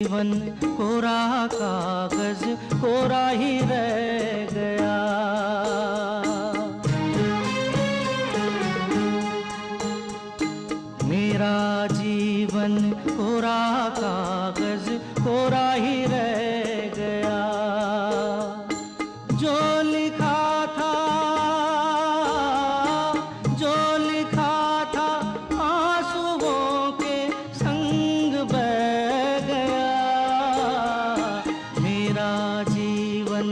जीवन कोरा कागज कोरा ही रह गया। मेरा जीवन कोरा कागज कोरा ही रह गया। जो लिखा था, जो लिखा था आंसुओं के संग बह गया। मेरा जीवन